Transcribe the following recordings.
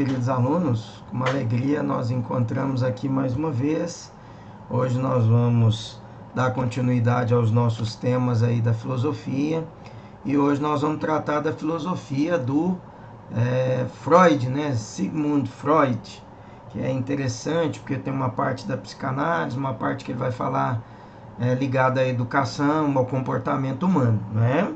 queridos alunos, com uma alegria nós encontramos aqui mais uma vez. Hoje nós vamos dar continuidade aos nossos temas aí da filosofia, e hoje nós vamos tratar da filosofia do Freud, né? Sigmund Freud, que é interessante porque tem uma parte da psicanálise, uma parte que ele vai falar ligada à educação, ao comportamento humano, né?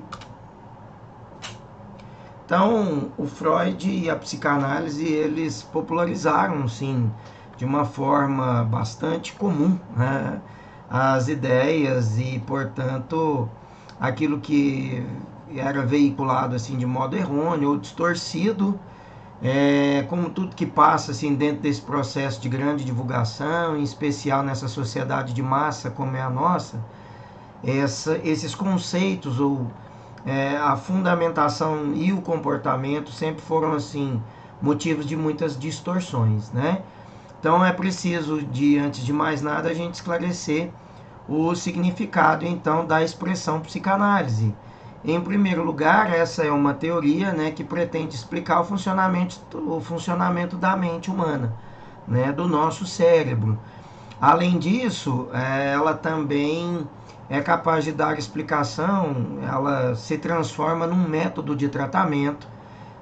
Então, o Freud e a psicanálise, eles popularizaram, sim, de uma forma bastante comum, né, as ideias e, portanto, aquilo que era veiculado assim de modo errôneo ou distorcido, como tudo que passa assim dentro desse processo de grande divulgação, em especial nessa sociedade de massa como é a nossa, esses conceitos ou a fundamentação e o comportamento sempre foram assim motivos de muitas distorções, né? Então é preciso, antes de mais nada, a gente esclarecer o significado então da expressão psicanálise. Em primeiro lugar, essa é uma teoria, né, que pretende explicar o funcionamento da mente humana, né, do nosso cérebro. Além disso, ela também é capaz de dar explicação, ela se transforma num método de tratamento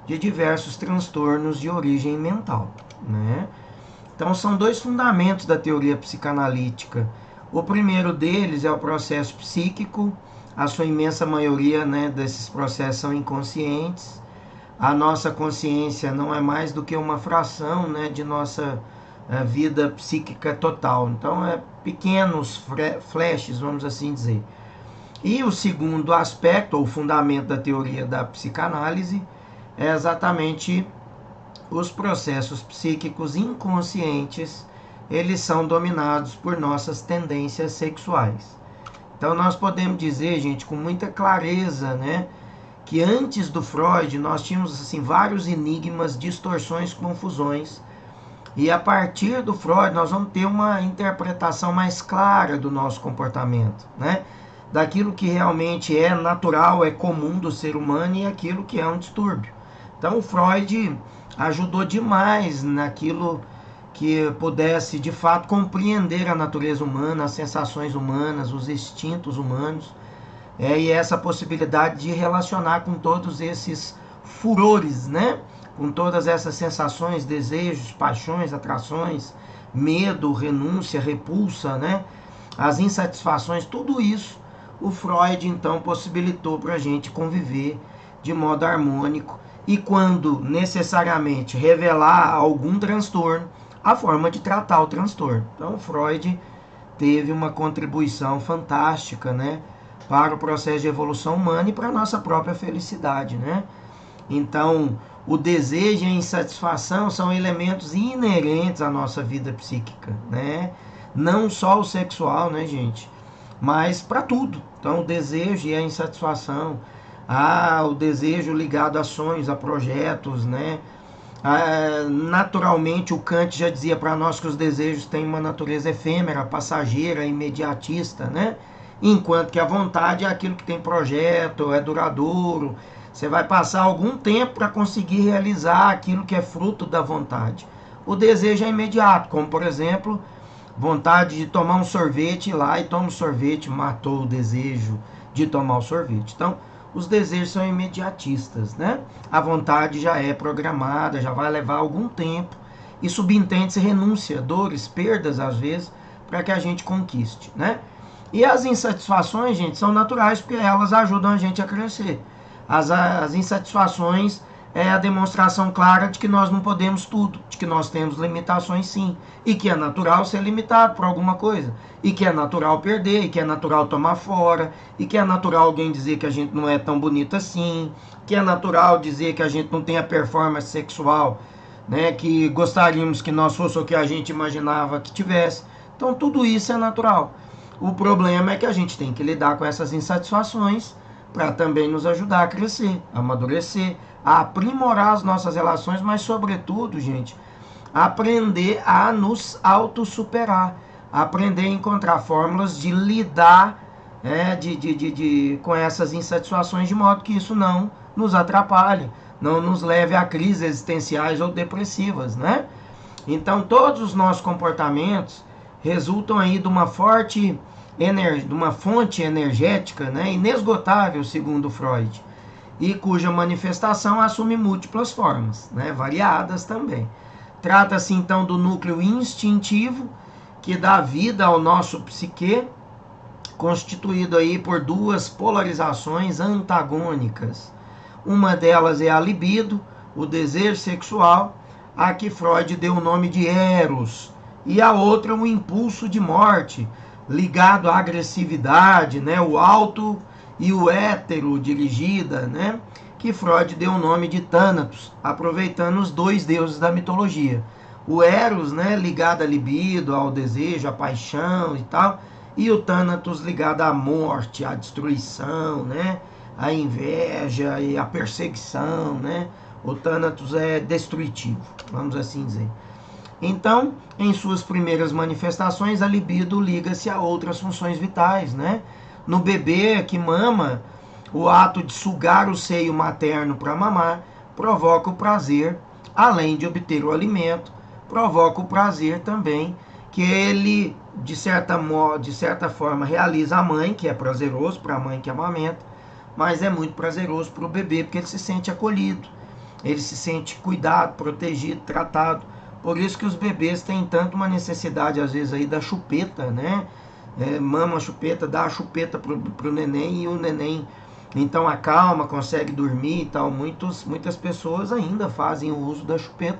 de diversos transtornos de origem mental, né? Então são dois fundamentos da teoria psicanalítica. O primeiro deles é o processo psíquico. A sua imensa maioria, né, desses processos são inconscientes. A nossa consciência não é mais do que uma fração, né, de nossa vida psíquica total. Então é pequenos flashes, vamos assim dizer. E o segundo aspecto, ou fundamento da teoria da psicanálise, é exatamente os processos psíquicos inconscientes. Eles são dominados por nossas tendências sexuais. Então nós podemos dizer, gente, com muita clareza, né, que antes do Freud nós tínhamos assim vários enigmas, distorções, confusões. E a partir do Freud nós vamos ter uma interpretação mais clara do nosso comportamento, né? Daquilo que realmente é natural, é comum do ser humano e aquilo que é um distúrbio. Então o Freud ajudou demais naquilo que pudesse de fato compreender a natureza humana, as sensações humanas, os instintos humanos, e essa possibilidade de relacionar com todos esses furores, né? Com todas essas sensações, desejos, paixões, atrações, medo, renúncia, repulsa, né? As insatisfações, tudo isso o Freud então possibilitou para a gente conviver de modo harmônico e, quando necessariamente revelar algum transtorno, a forma de tratar o transtorno. Então Freud teve uma contribuição fantástica, né, para o processo de evolução humana e para a nossa própria felicidade, né? Então o desejo e a insatisfação são elementos inerentes à nossa vida psíquica, né? Não só o sexual, né, gente? Mas para tudo. Então o desejo e a insatisfação, o desejo ligado a sonhos, a projetos, né? Naturalmente o Kant já dizia para nós que os desejos têm uma natureza efêmera, passageira, imediatista, né? Enquanto que a vontade é aquilo que tem projeto, é duradouro. Você vai passar algum tempo para conseguir realizar aquilo que é fruto da vontade. O desejo é imediato, como por exemplo, vontade de tomar um sorvete, ir lá e toma um sorvete, matou o desejo de tomar o sorvete. Então, os desejos são imediatistas, né? A vontade já é programada, já vai levar algum tempo e subentende-se renúncia, dores, perdas às vezes, para que a gente conquiste, né? E as insatisfações, gente, são naturais porque elas ajudam a gente a crescer. As insatisfações é a demonstração clara de que nós não podemos tudo, de que nós temos limitações sim, e que é natural ser limitado por alguma coisa, e que é natural perder, e que é natural tomar fora, e que é natural alguém dizer que a gente não é tão bonito assim, que é natural dizer que a gente não tem a performance sexual, né, que gostaríamos que nós fosse o que a gente imaginava que tivesse. Então tudo isso é natural. O problema é que a gente tem que lidar com essas insatisfações para também nos ajudar a crescer, a amadurecer, a aprimorar as nossas relações, mas sobretudo, gente, aprender a nos autossuperar, aprender a encontrar fórmulas de lidar com essas insatisfações de modo que isso não nos atrapalhe, não nos leve a crises existenciais ou depressivas, né? Então, todos os nossos comportamentos resultam aí de uma forte de uma fonte energética, né, inesgotável, segundo Freud, e cuja manifestação assume múltiplas formas, né, variadas também. Trata-se então do núcleo instintivo que dá vida ao nosso psique, constituído aí por duas polarizações antagônicas. Uma delas é a libido, o desejo sexual, a que Freud deu o nome de Eros, e a outra o impulso de morte, ligado à agressividade, né, o alto e o hétero dirigida, né, que Freud deu o nome de Thanatos, aproveitando os dois deuses da mitologia. O Eros, né, ligado à libido, ao desejo, à paixão e tal, e o Thanatos ligado à morte, à destruição, né, à inveja e à perseguição, né. O Thanatos é destrutivo, vamos assim dizer. Então, em suas primeiras manifestações, a libido liga-se a outras funções vitais, né? No bebê que mama, o ato de sugar o seio materno para mamar provoca o prazer, além de obter o alimento, provoca o prazer também, que ele, de certa forma, realiza a mãe, que é prazeroso para a mãe que amamenta, mas é muito prazeroso para o bebê, porque ele se sente acolhido, ele se sente cuidado, protegido, tratado. Por isso que os bebês têm tanto uma necessidade, às vezes, aí da chupeta, né? Mama a chupeta, dá a chupeta pro neném e o neném, então, acalma, consegue dormir e tal. Muitas pessoas ainda fazem o uso da chupeta,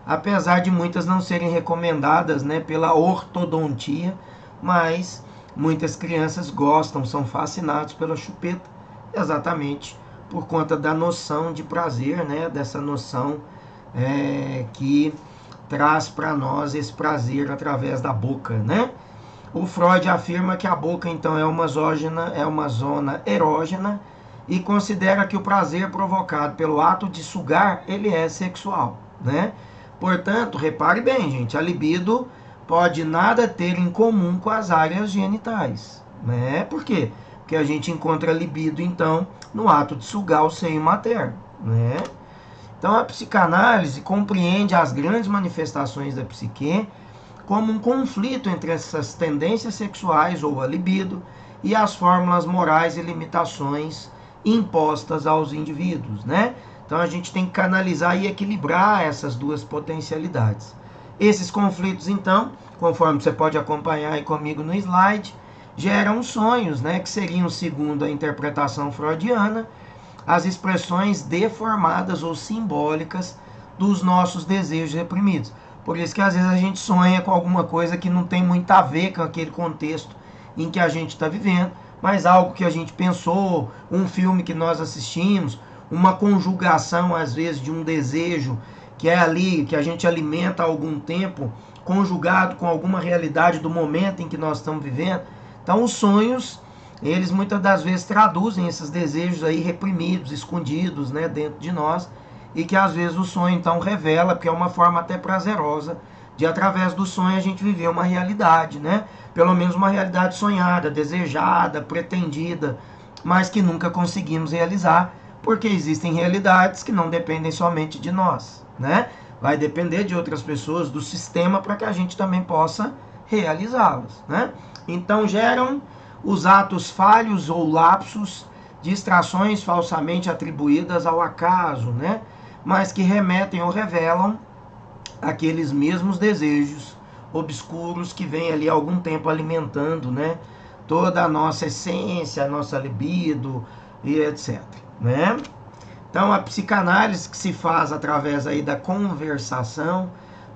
apesar de muitas não serem recomendadas, né, pela ortodontia, mas muitas crianças gostam, são fascinados pela chupeta, exatamente por conta da noção de prazer, né, dessa noção que traz para nós esse prazer através da boca, né? O Freud afirma que a boca então é uma zona erógena e considera que o prazer provocado pelo ato de sugar, ele é sexual, né? Portanto, repare bem, gente, a libido pode nada ter em comum com as áreas genitais, né? Por quê? Porque a gente encontra a libido então no ato de sugar o seio materno, né? Então, a psicanálise compreende as grandes manifestações da psique como um conflito entre essas tendências sexuais ou a libido e as fórmulas morais e limitações impostas aos indivíduos, né? Então, a gente tem que canalizar e equilibrar essas duas potencialidades. Esses conflitos, então, conforme você pode acompanhar aí comigo no slide, geram sonhos, né? Que seriam, segundo a interpretação freudiana, as expressões deformadas ou simbólicas dos nossos desejos reprimidos. Por isso que às vezes a gente sonha com alguma coisa que não tem muito a ver com aquele contexto em que a gente está vivendo, mas algo que a gente pensou, um filme que nós assistimos, uma conjugação às vezes de um desejo que é ali, que a gente alimenta há algum tempo, conjugado com alguma realidade do momento em que nós estamos vivendo. Então os sonhos, eles muitas das vezes traduzem esses desejos aí reprimidos, escondidos, né, dentro de nós, e que às vezes o sonho então revela, porque é uma forma até prazerosa de, através do sonho, a gente viver uma realidade, né? Pelo menos uma realidade sonhada, desejada, pretendida, mas que nunca conseguimos realizar, porque existem realidades que não dependem somente de nós, né? Vai depender de outras pessoas, do sistema, para que a gente também possa realizá-las, né? Então geram os atos falhos ou lapsos, distrações falsamente atribuídas ao acaso, né? Mas que remetem ou revelam aqueles mesmos desejos obscuros que vêm ali há algum tempo alimentando, né, toda a nossa essência, a nossa libido e etc, né? Então, a psicanálise, que se faz através aí da conversação,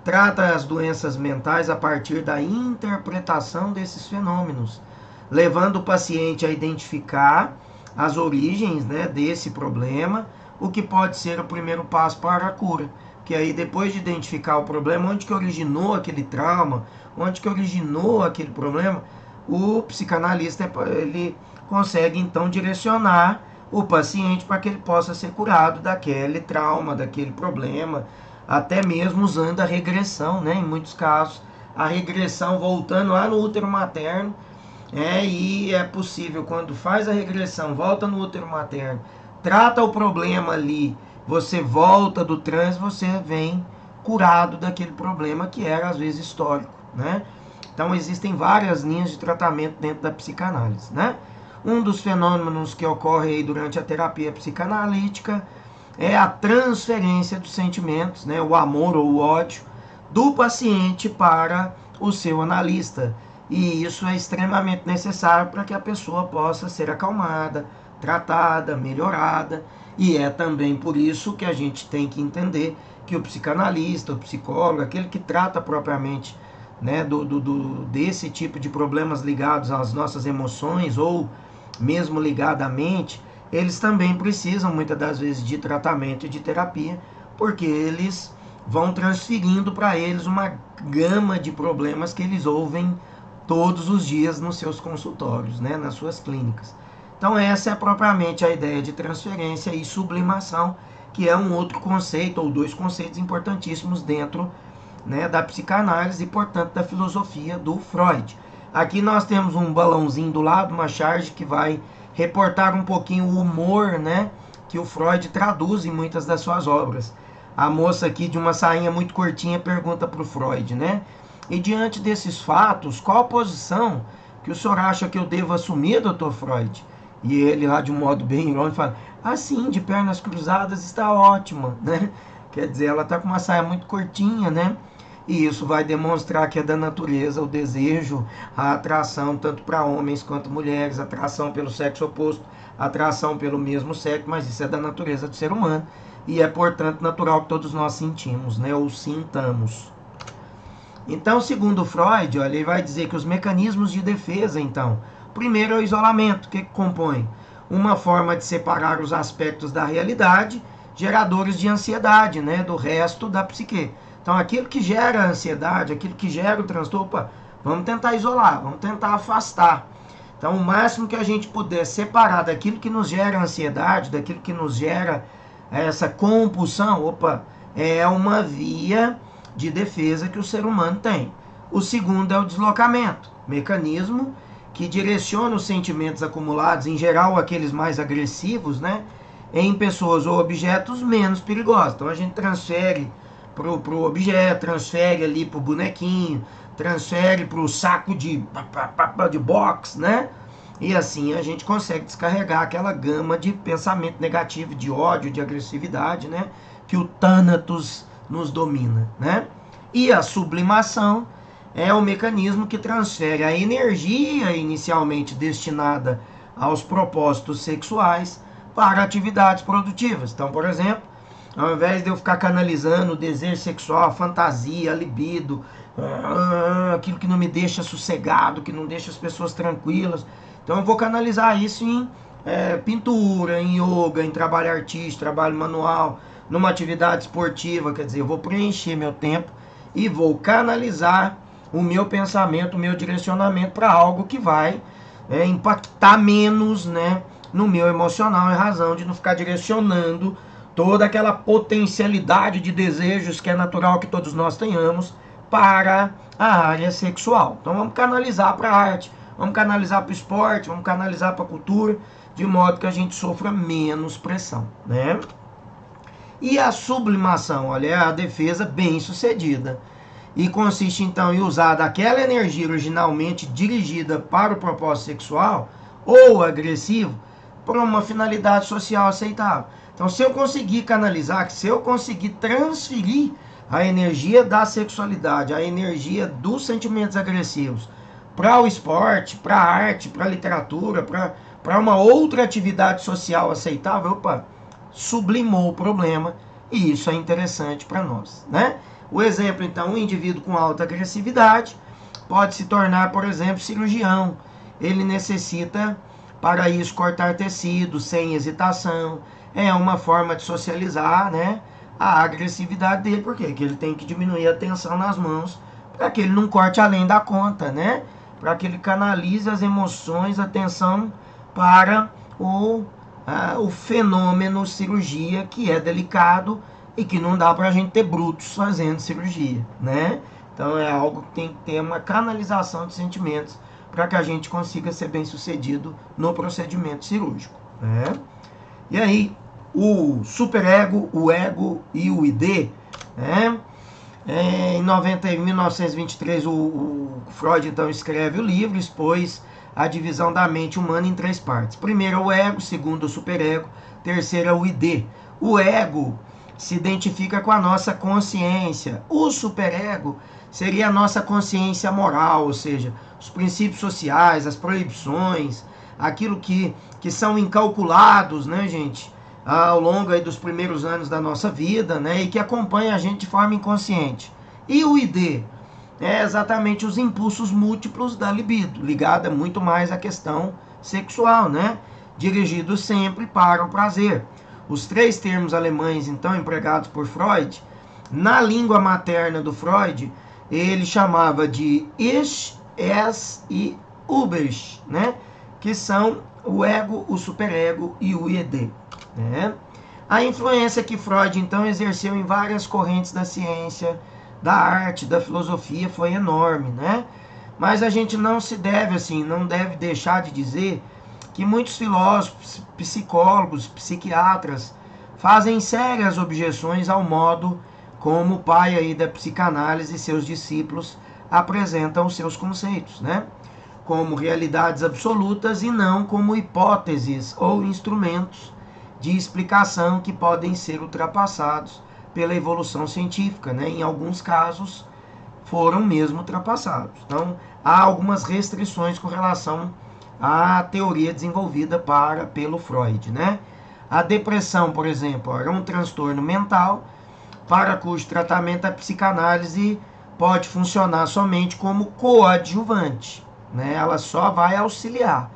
trata as doenças mentais a partir da interpretação desses fenômenos, levando o paciente a identificar as origens, né, desse problema, o que pode ser o primeiro passo para a cura. Que aí, depois de identificar o problema, onde que originou aquele trauma, onde que originou aquele problema, o psicanalista ele consegue então direcionar o paciente para que ele possa ser curado daquele trauma, daquele problema, até mesmo usando a regressão, né? Em muitos casos, a regressão voltando lá no útero materno, e é possível, quando faz a regressão, volta no útero materno, trata o problema ali você volta do transe, você vem curado daquele problema que era às vezes histórico, né? Então existem várias linhas de tratamento dentro da psicanálise, né? Um dos fenômenos que ocorre aí durante a terapia psicanalítica é a transferência dos sentimentos, né, o amor ou o ódio, do paciente para o seu analista. E isso é extremamente necessário para que a pessoa possa ser acalmada, tratada, melhorada. E é também por isso que a gente tem que entender que o psicanalista, o psicólogo, aquele que trata propriamente, né, desse tipo de problemas ligados às nossas emoções ou mesmo ligado à mente, eles também precisam muitas das vezes de tratamento e de terapia, porque eles vão transferindo para eles uma gama de problemas que eles ouvem todos os dias nos seus consultórios, né, nas suas clínicas. Então essa é propriamente a ideia de transferência e sublimação, que é um outro conceito, ou dois conceitos importantíssimos dentro, né, da psicanálise e, portanto, da filosofia do Freud. Aqui nós temos um balãozinho do lado, uma charge que vai reportar um pouquinho o humor, né, que o Freud traduz em muitas das suas obras. A moça aqui de uma sainha muito curtinha pergunta para o Freud, né? E diante desses fatos, qual a posição que o senhor acha que eu devo assumir, doutor Freud? E ele lá de um modo bem irônico fala, assim, de pernas cruzadas está ótima, né? Quer dizer, ela está com uma saia muito curtinha, né? E isso vai demonstrar que é da natureza o desejo, a atração tanto para homens quanto mulheres, atração pelo sexo oposto, atração pelo mesmo sexo, mas isso é da natureza do ser humano e é, portanto, natural que todos nós sentimos, né, ou sintamos. Então, segundo Freud, olha, ele vai dizer que os mecanismos de defesa, então, primeiro é o isolamento, que compõe uma forma de separar os aspectos da realidade, geradores de ansiedade, né, do resto da psique. Então, aquilo que gera a ansiedade, aquilo que gera o transtorno, opa, vamos tentar isolar, vamos tentar afastar. Então, o máximo que a gente puder separar daquilo que nos gera ansiedade, daquilo que nos gera essa compulsão, opa, é uma via de defesa que o ser humano tem. O segundo é o deslocamento, mecanismo que direciona os sentimentos acumulados, em geral aqueles mais agressivos, né, em pessoas ou objetos menos perigosos. Então, a gente transfere pro objeto, transfere ali pro bonequinho, transfere pro saco de box, né? E assim a gente consegue descarregar aquela gama de pensamento negativo, de ódio, de agressividade, né? Que o Thanatos nos domina, né? E a sublimação é o mecanismo que transfere a energia inicialmente destinada aos propósitos sexuais para atividades produtivas. Então, por exemplo, ao invés de eu ficar canalizando o desejo sexual, a fantasia, a libido, aquilo que não me deixa sossegado, que não deixa as pessoas tranquilas, então eu vou canalizar isso em pintura, em yoga, em trabalho artístico, trabalho manual, numa atividade esportiva. Quer dizer, eu vou preencher meu tempo e vou canalizar o meu pensamento, o meu direcionamento para algo que vai impactar menos, né, no meu emocional, em razão de não ficar direcionando toda aquela potencialidade de desejos que é natural que todos nós tenhamos para a área sexual. Então vamos canalizar para a arte, vamos canalizar para o esporte, vamos canalizar para a cultura, de modo que a gente sofra menos pressão, né? E a sublimação, olha, é a defesa bem sucedida. E consiste então em usar daquela energia originalmente dirigida para o propósito sexual ou agressivo para uma finalidade social aceitável. Então, se eu conseguir canalizar, se eu conseguir transferir a energia da sexualidade, a energia dos sentimentos agressivos para o esporte, para a arte, para a literatura, para uma outra atividade social aceitável, opa, sublimou o problema, e isso é interessante para nós, né? O exemplo, então, um indivíduo com alta agressividade pode se tornar, por exemplo, cirurgião. Ele necessita, para isso, cortar tecido sem hesitação. É uma forma de socializar, né, a agressividade dele. Por quê? Porque ele tem que diminuir a tensão nas mãos para que ele não corte além da conta, né? Para que ele canalize as emoções, a tensão para o fenômeno cirurgia, que é delicado e que não dá para a gente ter brutos fazendo cirurgia, né? Então é algo que tem que ter uma canalização de sentimentos para que a gente consiga ser bem sucedido no procedimento cirúrgico, né? E aí, o superego, o ego e o ID, né? Em 1923, o Freud então escreve o livro, expôs a divisão da mente humana em 3 partes. Primeiro é o ego, segundo o superego, terceiro é o ID. O ego se identifica com a nossa consciência. O superego seria a nossa consciência moral, ou seja, os princípios sociais, as proibições, aquilo que são incalculados, né, gente, ao longo aí dos primeiros anos da nossa vida, né, e que acompanha a gente de forma inconsciente. E o ID é exatamente os impulsos múltiplos da libido, ligada muito mais à questão sexual, né, dirigido sempre para o prazer. Os 3 termos alemães, então, empregados por Freud, na língua materna do Freud, ele chamava de Ich, Es e Überich, né, que são o ego, o superego e o ID. Né? A influência que Freud então exerceu em várias correntes da ciência, da arte, da filosofia foi enorme, né? Mas a gente não deve deixar de dizer que muitos filósofos, psicólogos, psiquiatras fazem sérias objeções ao modo como o pai aí da psicanálise e seus discípulos apresentam os seus conceitos, né? Como realidades absolutas e não como hipóteses ou instrumentos de explicação que podem ser ultrapassados pela evolução científica, né? Em alguns casos foram mesmo ultrapassados. Então, há algumas restrições com relação à teoria desenvolvida pelo Freud, né? A depressão, por exemplo, era um transtorno mental para cujo tratamento a psicanálise pode funcionar somente como coadjuvante, né? Ela só vai auxiliar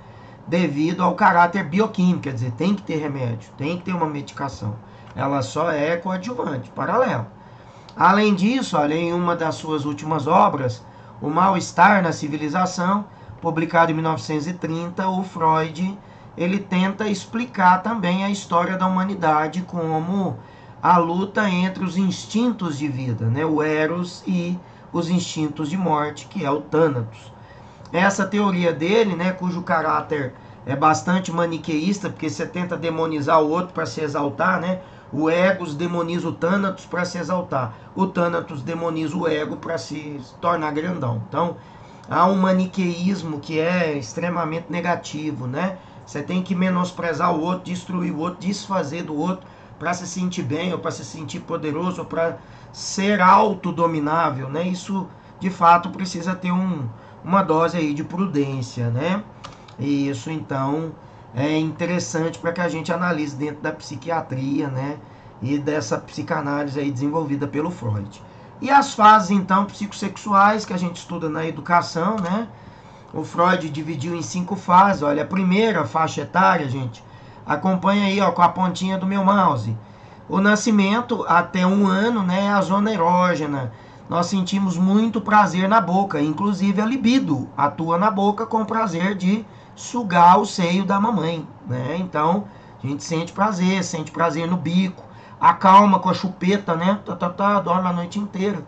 devido ao caráter bioquímico, quer dizer, tem que ter remédio, tem que ter uma medicação. Ela só é coadjuvante, paralelo. Além disso, olha, em uma das suas últimas obras, O Mal-Estar na Civilização, publicado em 1930, o Freud, ele tenta explicar também a história da humanidade como a luta entre os instintos de vida, né, o Eros, e os instintos de morte, que é o Thanatos. Essa teoria dele, né, cujo caráter é bastante maniqueísta, porque você tenta demonizar o outro para se exaltar, né? O Egos demoniza o Thanatos para se exaltar. O Thanatos demoniza o ego para se tornar grandão. Então, há um maniqueísmo que é extremamente negativo, né? Você tem que menosprezar o outro, destruir o outro, desfazer do outro para se sentir bem, ou para se sentir poderoso, ou para ser autodominável, né? Isso, de fato, precisa ter uma dose aí de prudência, né? E isso, então, é interessante para que a gente analise dentro da psiquiatria, né? E dessa psicanálise aí desenvolvida pelo Freud. E as fases, então, psicossexuais que a gente estuda na educação, né? O Freud dividiu em 5 fases. Olha, a primeira faixa etária, gente, acompanha aí, ó, com a pontinha do meu mouse. O nascimento até 1 ano, né? A zona erógena. Nós sentimos muito prazer na boca, inclusive a libido atua na boca com prazer de sugar o seio da mamãe, né? Então, a gente sente prazer no bico, acalma com a chupeta, né? Dorme a noite inteira,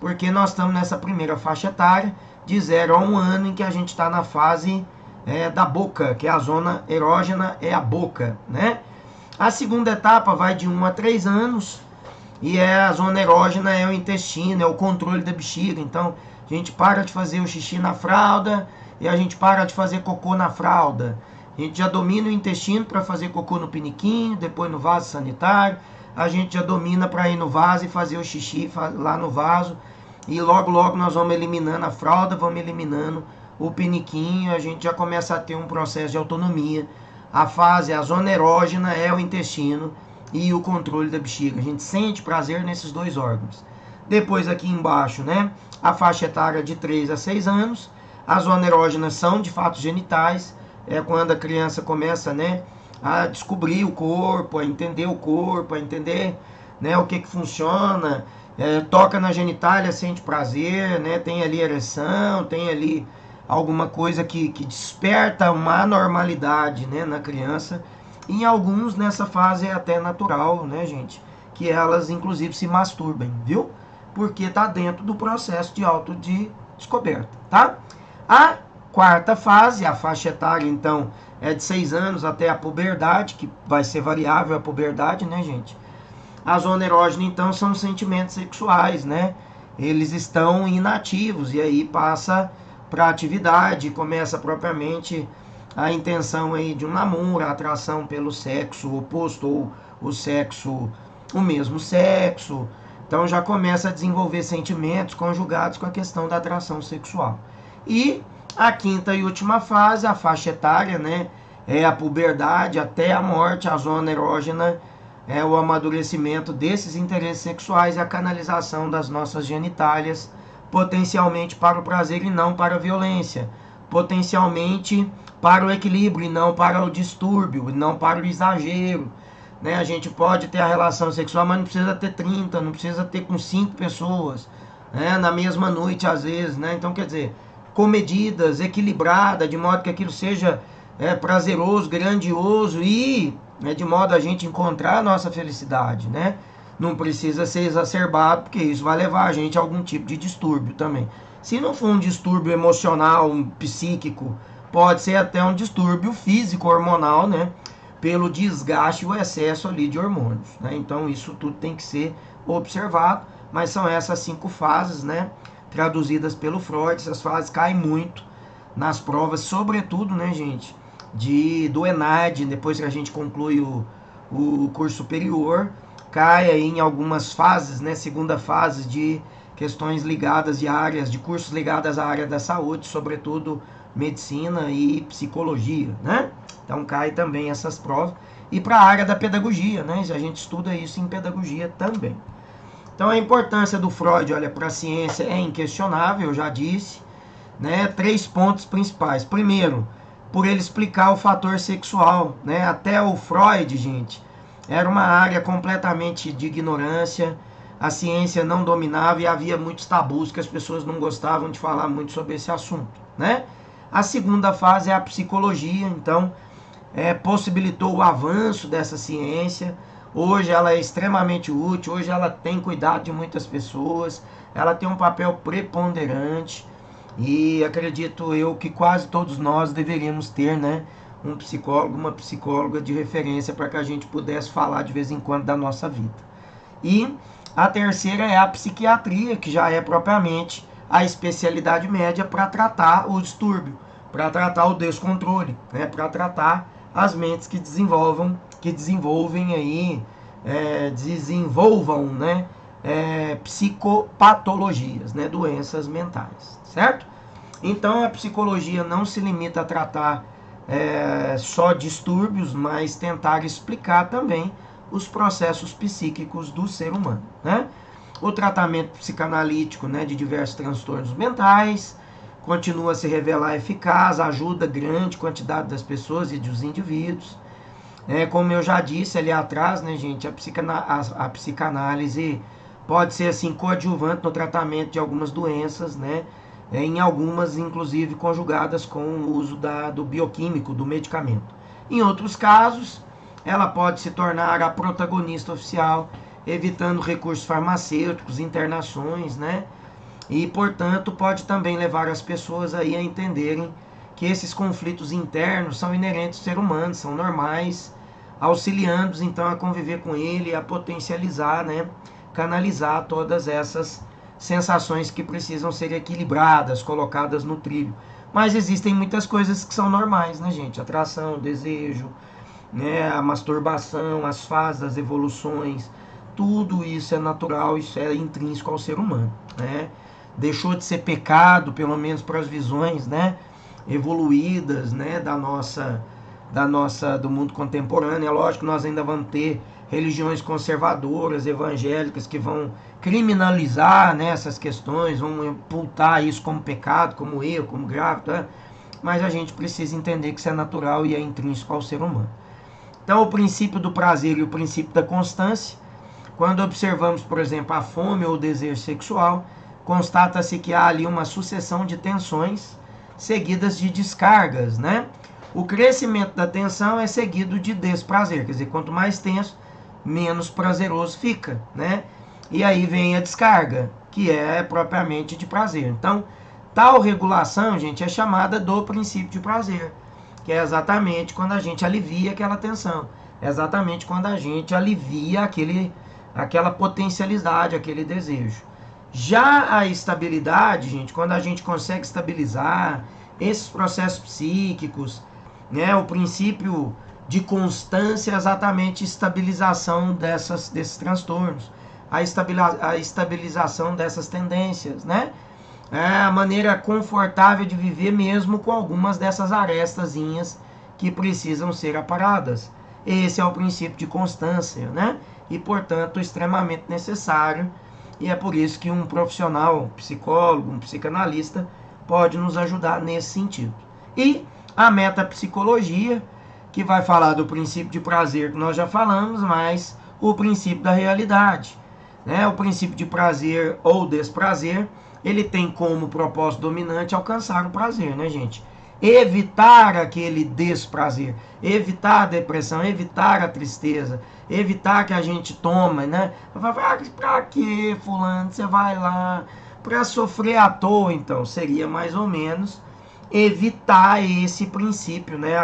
porque nós estamos nessa primeira faixa etária, de 0 a 1 ano, em que a gente está na fase da boca, que é a zona erógena, é a boca, né? A segunda etapa vai de 1 a 3 anos, e a zona erógena é o intestino, é o controle da bexiga. Então, a gente para de fazer o xixi na fralda e a gente para de fazer cocô na fralda. A gente já domina o intestino para fazer cocô no piniquinho, depois no vaso sanitário. A gente já domina para ir no vaso e fazer o xixi lá no vaso. E logo, logo nós vamos eliminando a fralda, vamos eliminando o piniquinho. A gente já começa a ter um processo de autonomia. A zona erógena é o intestino e o controle da bexiga. A gente sente prazer nesses 2 órgãos. Depois aqui embaixo, né, a faixa etária de 3 a 6 anos. As zonas erógenas são de fato genitais. É quando a criança começa, né, a descobrir o corpo, a entender o corpo, a entender, né, o que funciona. Toca na genitália, sente prazer, né, tem ali ereção, tem ali alguma coisa que desperta uma anormalidade, né, na criança. Em alguns, nessa fase, é até natural, né, gente? Que elas, inclusive, se masturbem, viu? Porque tá dentro do processo de autodescoberta, tá? A quarta fase, a faixa etária, então, é de 6 anos até a puberdade, que vai ser variável a puberdade, né, gente? A zona erógena, então, são sentimentos sexuais, né? Eles estão inativos e aí passa para atividade, começa propriamente a intenção aí de um namoro, a atração pelo sexo oposto ou o mesmo sexo. Então já começa a desenvolver sentimentos conjugados com a questão da atração sexual. E a quinta e última fase, a faixa etária, né, é a puberdade até a morte, a zona erógena é o amadurecimento desses interesses sexuais e a canalização das nossas genitálias, potencialmente para o prazer e não para a violência, potencialmente para o equilíbrio e não para o distúrbio, e não para o exagero. Né? A gente pode ter a relação sexual, mas não precisa ter 30, não precisa ter com 5 pessoas, né? Na mesma noite às vezes. Né? Então, quer dizer, com medidas, equilibrada, de modo que aquilo seja prazeroso, grandioso e de modo a gente encontrar a nossa felicidade, né? Não precisa ser exacerbado, porque isso vai levar a gente a algum tipo de distúrbio também. Se não for um distúrbio emocional, um psíquico, pode ser até um distúrbio físico, hormonal, né? Pelo desgaste e o excesso ali de hormônios, né? Então isso tudo tem que ser observado, mas são essas 5 fases, né? Traduzidas pelo Freud. Essas fases caem muito nas provas, sobretudo, né, gente? Do ENAD, depois que a gente conclui o curso superior, cai aí em algumas fases, né, segunda fase de questões ligadas de áreas, de cursos ligados à área da saúde, sobretudo medicina e psicologia, né? Então cai também essas provas. E para a área da pedagogia, né? A gente estuda isso em pedagogia também. Então a importância do Freud, olha, para a ciência é inquestionável, eu já disse, né? 3 pontos principais. Primeiro, por ele explicar o fator sexual, né? Até o Freud, gente, era uma área completamente de ignorância, a ciência não dominava e havia muitos tabus que as pessoas não gostavam de falar muito sobre esse assunto, né? A segunda fase é a psicologia, então possibilitou o avanço dessa ciência. Hoje ela é extremamente útil, hoje ela tem cuidado de muitas pessoas, ela tem um papel preponderante. E acredito eu que quase todos nós deveríamos ter, né, um psicólogo, uma psicóloga de referência para que a gente pudesse falar de vez em quando da nossa vida. E a terceira é a psiquiatria, que já é propriamente a especialidade média para tratar o distúrbio, para tratar o descontrole, né, para tratar as mentes que desenvolvam aí, né, psicopatologias, né, doenças mentais, certo? Então a psicologia não se limita a tratar só distúrbios, mas tentar explicar também os processos psíquicos do ser humano, né? O tratamento psicanalítico, né, de diversos transtornos mentais continua a se revelar eficaz, ajuda grande quantidade das pessoas e dos indivíduos. Como eu já disse ali atrás, né, gente, a psicanálise pode ser assim coadjuvante no tratamento de algumas doenças, né? Em algumas, inclusive, conjugadas com o uso do bioquímico, do medicamento. Em outros casos, ela pode se tornar a protagonista oficial, evitando recursos farmacêuticos, internações, né? E, portanto, pode também levar as pessoas aí a entenderem que esses conflitos internos são inerentes ao ser humano, são normais, auxiliando-os, então, a conviver com ele, a potencializar, né? Canalizar todas essas sensações que precisam ser equilibradas, colocadas no trilho. Mas existem muitas coisas que são normais, né, gente? Atração, desejo, né, a masturbação, as fases, as evoluções, tudo isso é natural, isso é intrínseco ao ser humano, né? Deixou de ser pecado, pelo menos para as visões, né, evoluídas, né, do mundo contemporâneo. É lógico que nós ainda vamos ter religiões conservadoras, evangélicas, que vão criminalizar, né, essas questões, vão imputar isso como pecado, como erro, como grave, tá? Mas a gente precisa entender que isso é natural e é intrínseco ao ser humano. Então, o princípio do prazer e o princípio da constância, quando observamos, por exemplo, a fome ou o desejo sexual, constata-se que há ali uma sucessão de tensões seguidas de descargas, né? O crescimento da tensão é seguido de desprazer, quer dizer, quanto mais tenso, menos prazeroso fica, né? E aí vem a descarga, que é propriamente de prazer. Então, Tal regulação, gente, é chamada do princípio de prazer, que é exatamente quando a gente alivia aquela tensão, é exatamente quando a gente alivia aquela potencialidade, aquele desejo. Já a estabilidade, gente, quando a gente consegue estabilizar esses processos psíquicos, né, o princípio de constância é exatamente estabilização desses transtornos, a estabilização dessas tendências, né? É a maneira confortável de viver mesmo com algumas dessas arestazinhas que precisam ser aparadas. Esse é o princípio de constância, né? E, portanto, extremamente necessário. E é por isso que um profissional, um psicólogo, um psicanalista, pode nos ajudar nesse sentido. E a metapsicologia, que vai falar do princípio de prazer que nós já falamos, mas o princípio da realidade, né? O princípio de prazer ou desprazer, ele tem como propósito dominante alcançar o prazer, né, gente? Evitar aquele desprazer, evitar a depressão, evitar a tristeza, evitar que a gente toma, né? Pra que, fulano, você vai lá pra sofrer à toa? Então, seria mais ou menos evitar esse princípio, né?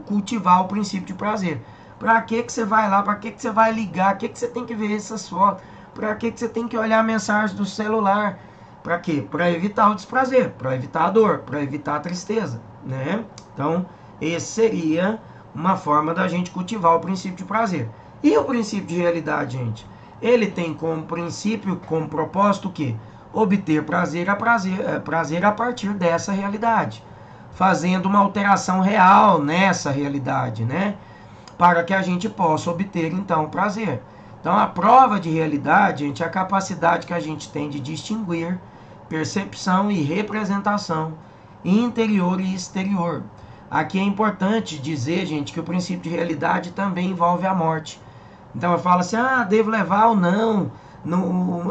Cultivar o princípio de prazer. Pra que você vai lá? Pra que você vai ligar? Pra que você tem que ver essas fotos? Pra que você tem que olhar a mensagem do celular? Para quê? Para evitar o desprazer, para evitar a dor, para evitar a tristeza, né? Então, esse seria uma forma da gente cultivar o princípio de prazer. E o princípio de realidade, gente? Ele tem como princípio, como propósito o quê? Obter prazer a partir dessa realidade, fazendo uma alteração real nessa realidade, né? Para que a gente possa obter, então, prazer. Então, a prova de realidade, gente, é a capacidade que a gente tem de distinguir percepção e representação interior e exterior. Aqui é importante dizer, gente, que o princípio de realidade também envolve a morte. Então, eu falo assim, devo levar ou não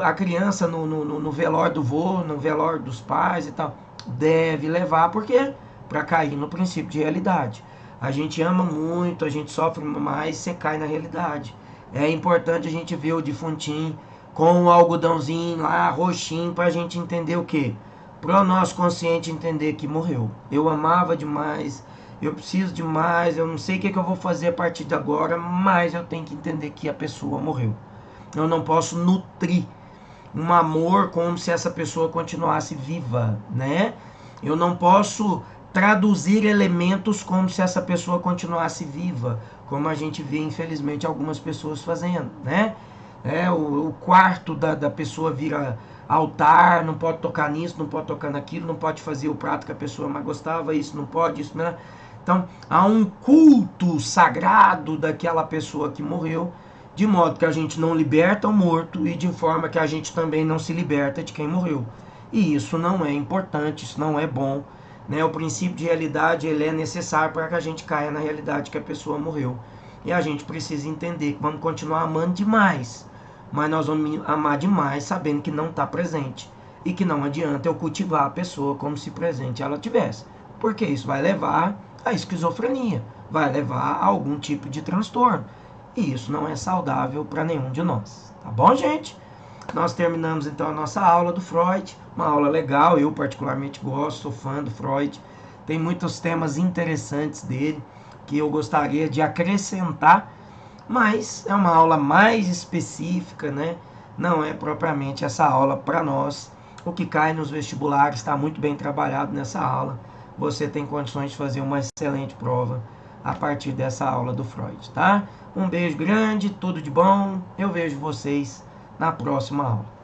a criança no velório do vô, no velório dos pais e tal. Deve levar, por quê? Para cair no princípio de realidade. A gente ama muito, a gente sofre mais, você cai na realidade. É importante a gente ver o defuntinho com o algodãozinho lá, roxinho, para a gente entender o quê? Para o nosso consciente entender que morreu. Eu amava demais, eu preciso demais, eu não sei o que eu vou fazer a partir de agora, mas eu tenho que entender que a pessoa morreu. Eu não posso nutrir um amor como se essa pessoa continuasse viva, né? Eu não posso traduzir elementos como se essa pessoa continuasse viva, como a gente vê, infelizmente, algumas pessoas fazendo, né? O quarto da pessoa vira altar, não pode tocar nisso, não pode tocar naquilo, não pode fazer o prato que a pessoa mais gostava, isso não pode, isso não. Então, há um culto sagrado daquela pessoa que morreu, de modo que a gente não liberta o morto e de forma que a gente também não se liberta de quem morreu. E isso não é importante, isso não é bom, né? O princípio de realidade, ele é necessário para que a gente caia na realidade que a pessoa morreu. E a gente precisa entender que vamos continuar amando demais, mas nós vamos amar demais sabendo que não está presente e que não adianta eu cultivar a pessoa como se presente ela tivesse, porque isso vai levar à esquizofrenia, vai levar a algum tipo de transtorno, e isso não é saudável para nenhum de nós, tá bom, gente? Nós terminamos então a nossa aula do Freud, uma aula legal, eu particularmente gosto, sou fã do Freud, tem muitos temas interessantes dele que eu gostaria de acrescentar, mas é uma aula mais específica, né? Não é propriamente essa aula para nós. O que cai nos vestibulares está muito bem trabalhado nessa aula. Você tem condições de fazer uma excelente prova a partir dessa aula do Freud, tá? Um beijo grande, tudo de bom. Eu vejo vocês na próxima aula.